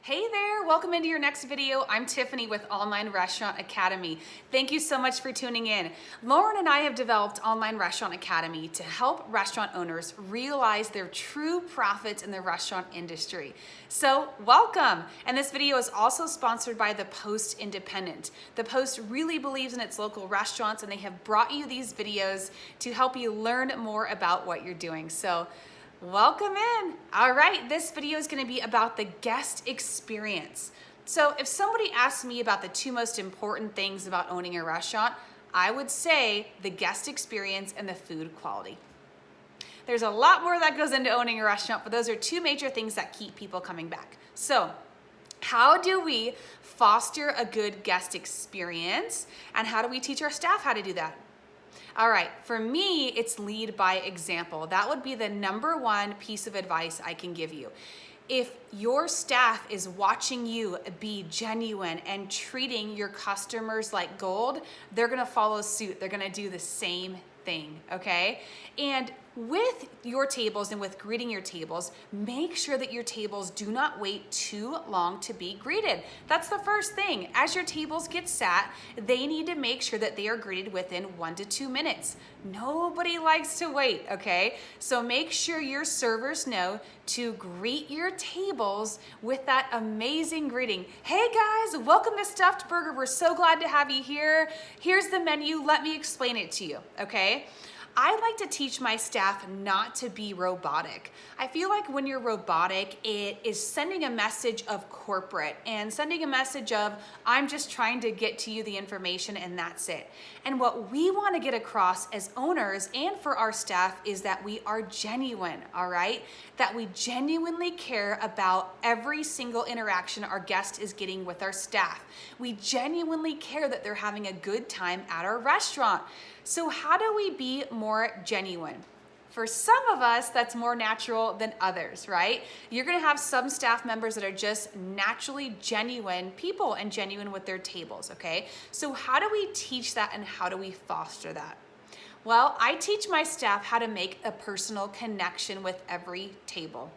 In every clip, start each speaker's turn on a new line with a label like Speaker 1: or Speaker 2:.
Speaker 1: Hey there, welcome into your next video. I'm Tiffany with Online Restaurant Academy. Thank you so much for tuning in. Lauren and I have developed Online Restaurant Academy to help restaurant owners realize their true profits in the restaurant industry. So welcome. And this video is also sponsored by the Post Independent. The Post really believes in its local restaurants and they have brought you these videos to help you learn more about what you're doing. So welcome in. All right, this video is going to be about the guest experience. So if somebody asks me about the two most important things about owning a restaurant, I would say the guest experience and the food quality. There's a lot more that goes into owning a restaurant, but those are two major things that keep people coming back. So how do we foster a good guest experience, and how do we teach our staff how to do that? All right, for me, it's lead by example. That would be the number one piece of advice I can give you. If your staff is watching you be genuine and treating your customers like gold, they're gonna follow suit. They're gonna do the same thing, okay? And with your tables and with greeting your tables, make sure that your tables do not wait too long to be greeted. That's the first thing. As your tables get sat, they need to make sure that they are greeted within 1 to 2 minutes. Nobody likes to wait, okay? So make sure your servers know to greet your tables with that amazing greeting. Hey guys, welcome to Stuffed Burger. We're so glad to have you here. Here's the menu. Let me explain it to you, okay? I like to teach my staff not to be robotic. I feel like when you're robotic, it is sending a message of corporate and sending a message of, I'm just trying to get to you the information and that's it. And what we want to get across as owners and for our staff is that we are genuine, all right? That we genuinely care about every single interaction our guest is getting with our staff. We genuinely care that they're having a good time at our restaurant. So how do we be more genuine? For some of us, that's more natural than others, right? You're gonna have some staff members that are just naturally genuine people and genuine with their tables, okay? So how do we teach that and how do we foster that? Well, I teach my staff how to make a personal connection with every table.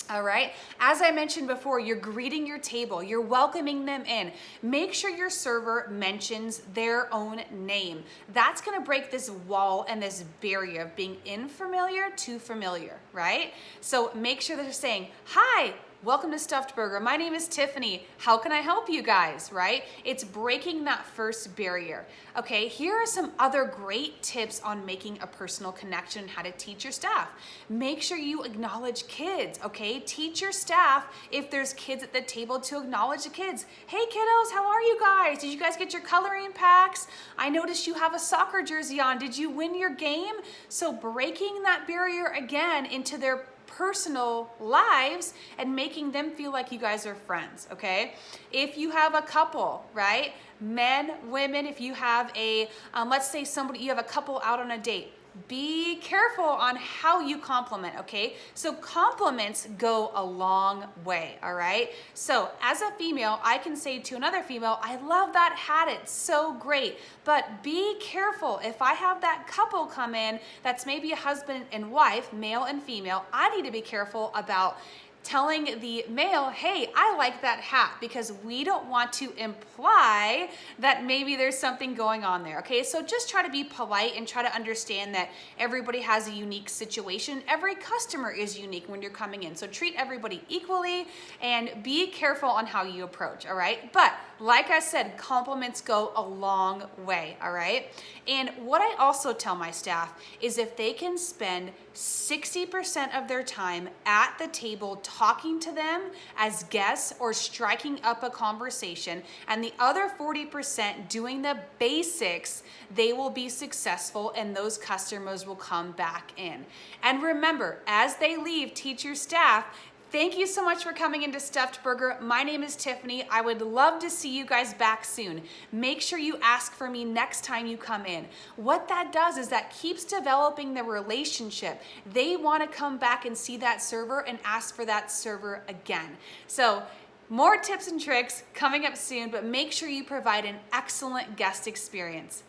Speaker 1: All right, as I mentioned before, you're greeting your table, you're welcoming them in. Make sure your server mentions their own name. That's gonna break this wall and this barrier of being unfamiliar to familiar, right? So make sure that they're saying, hi, welcome to Stuffed Burger. My name is Tiffany. How can I help you guys, right? It's breaking that first barrier. Okay, here are some other great tips on making a personal connection and how to teach your staff. Make sure you acknowledge kids, okay? Teach your staff, if there's kids at the table, to acknowledge the kids. Hey kiddos, how are you guys? Did you guys get your coloring packs? I noticed you have a soccer jersey on. Did you win your game? So breaking that barrier again into their personal lives and making them feel like you guys are friends, okay? If you have a couple, right? Men, women, if you have a, let's say you have a couple out on a date, be careful on how you compliment, okay? So compliments go a long way, all right? So as a female, I can say to another female, I love that hat, it's so great. But be careful, if I have that couple come in, that's maybe a husband and wife, male and female, I need to be careful about telling the male, hey, I like that hat, because we don't want to imply that maybe there's something going on there, okay? So just try to be polite and try to understand that everybody has a unique situation. Every customer is unique when you're coming in. So treat everybody equally and be careful on how you approach, all right? But like I said, compliments go a long way, all right? And what I also tell my staff is if they can spend 60% of their time at the table talking to them as guests or striking up a conversation, and the other 40% doing the basics, they will be successful and those customers will come back in. And remember, as they leave, teach your staff, thank you so much for coming into Stuffed Burger. My name is Tiffany. I would love to see you guys back soon. Make sure you ask for me next time you come in. What that does is that keeps developing the relationship. They want to come back and see that server and ask for that server again. So more tips and tricks coming up soon, but make sure you provide an excellent guest experience.